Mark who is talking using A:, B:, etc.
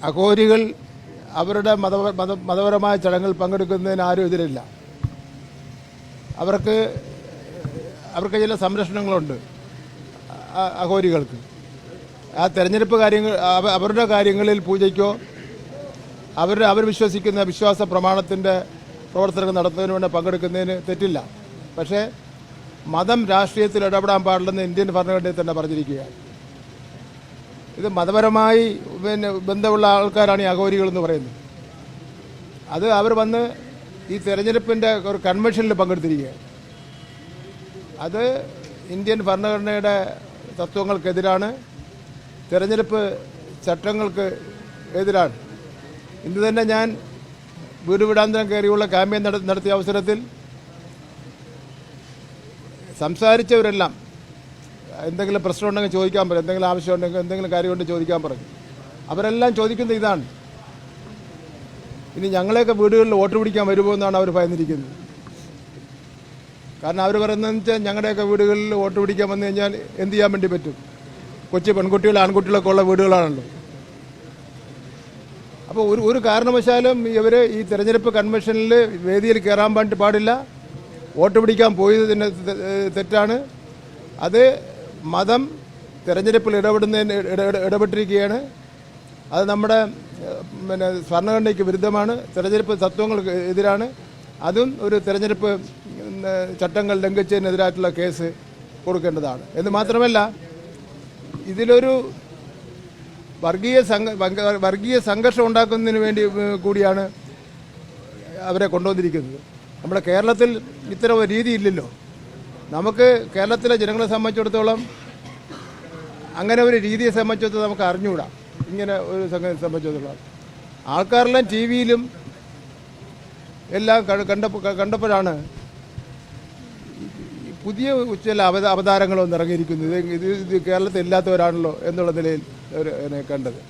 A: അഘോരികൾ അവരുടെ മതപരമായ ചടങ്ങിൽ പങ്കെടുക്കുന്നതിന് ആരും എതിരില്ല. അവർക്ക് ചില സംരക്ഷണങ്ങളുണ്ട് അഘോരികൾക്ക്. ആ തെരഞ്ഞെടുപ്പ് കാര്യങ്ങൾ അവരുടെ കാര്യങ്ങളിൽ പൂജയ്ക്കോ അവർ വിശ്വസിക്കുന്ന വിശ്വാസ പ്രമാണത്തിൻ്റെ പ്രവർത്തനങ്ങൾ നടത്തുന്നതിന് വേണ്ടി പങ്കെടുക്കുന്നതിന് തെറ്റില്ല. പക്ഷേ മതം രാഷ്ട്രീയത്തിൽ ഇടപെടാൻ പാടില്ലെന്ന് ഇന്ത്യൻ ഭരണഘടനയിൽ തന്നെ പറഞ്ഞിരിക്കുകയാണ്. ഇത് മതപരമായി ബന്ധമുള്ള ആൾക്കാരാണ് ഈ അഘോരികൾ എന്ന് പറയുന്നത്. അത് അവർ വന്ന് ഈ തെരഞ്ഞെടുപ്പിൻ്റെ ഒരു കൺവെൻഷനിൽ പങ്കെടുത്തിരിക്കുകയാണ്. അത് ഇന്ത്യൻ ഭരണഘടനയുടെ തത്വങ്ങൾക്കെതിരാണ്, തെരഞ്ഞെടുപ്പ് ചട്ടങ്ങൾക്ക് എതിരാണ്. ഇന്ന് തന്നെ ഞാൻ വീട് വീടാന്തരം കയറിയുള്ള ക്യാമ്പയിൻ നടത്തിയ അവസരത്തിൽ സംസാരിച്ചവരെല്ലാം എന്തെങ്കിലും പ്രശ്നമുണ്ടെങ്കിൽ ചോദിക്കാൻ പറയും, എന്തെങ്കിലും ആവശ്യമുണ്ടെങ്കിൽ എന്തെങ്കിലും കാര്യമുണ്ടെങ്കിൽ ചോദിക്കാൻ പറയും. അവരെല്ലാം ചോദിക്കുന്നത് ഇതാണ്, ഇനി ഞങ്ങളെയൊക്കെ വീടുകളിൽ വോട്ട് പിടിക്കാൻ വരുമോ എന്നാണ് അവർ ഭയന്നിരിക്കുന്നത്. കാരണം അവർ പറയുന്നതെന്ന് വെച്ചാൽ ഞങ്ങളുടെയൊക്കെ വീടുകളിൽ വോട്ട് പിടിക്കാൻ വന്നു കഴിഞ്ഞാൽ എന്ത് ചെയ്യാൻ വേണ്ടി പറ്റും? കൊച്ചു പെൺകുട്ടികളും ആൺകുട്ടികളൊക്കെ ഉള്ള വീടുകളാണല്ലോ. അപ്പോൾ ഒരു കാരണവശാലും ഇവർ ഈ തെരഞ്ഞെടുപ്പ് കൺവെൻഷനിൽ വേദിയിൽ കയറാൻ പാടില്ല. വോട്ട് പിടിക്കാൻ പോയത് തന്നെ തെറ്റാണ്. അത് മതം തെരഞ്ഞെടുപ്പിൽ ഇടപെട്ടിരിക്കുകയാണ്. അത് നമ്മുടെ ഭരണഘടനയ്ക്ക് വിരുദ്ധമാണ്, തെരഞ്ഞെടുപ്പ് തത്വങ്ങൾക്ക് എതിരാണ്. അതും ഒരു തെരഞ്ഞെടുപ്പ് ചട്ടങ്ങൾ ലംഘിച്ചതിനെതിരായിട്ടുള്ള കേസ് കൊടുക്കേണ്ടതാണ്. എന്ന് മാത്രമല്ല, ഇതിലൊരു വർഗീയ സംഘർഷം ഉണ്ടാക്കുന്നതിന് വേണ്ടി കൂടിയാണ് അവരെ കൊണ്ടുവന്നിരിക്കുന്നത്. നമ്മുടെ കേരളത്തിൽ ഇത്തരം ഒരു രീതി ഇല്ലല്ലോ. നമുക്ക് കേരളത്തിലെ ജനങ്ങളെ സംബന്ധിച്ചിടത്തോളം അങ്ങനെ ഒരു രീതിയെ സംബന്ധിച്ചിടത്തോളം നമുക്ക് അറിഞ്ഞുകൂടാ. ഇങ്ങനെ ഒരു സംബന്ധിച്ചിടത്തോളം ആൾക്കാരെല്ലാം ടി വിയിലും എല്ലാം കണ്ടപ്പോഴാണ് പുതിയ ചില അവതാരങ്ങളൊന്നും ഇറങ്ങിയിരിക്കുന്നത്. ഇത് കേരളത്തിൽ ഇല്ലാത്തവരാണല്ലോ എന്നുള്ള നിലയിൽ കണ്ടത്.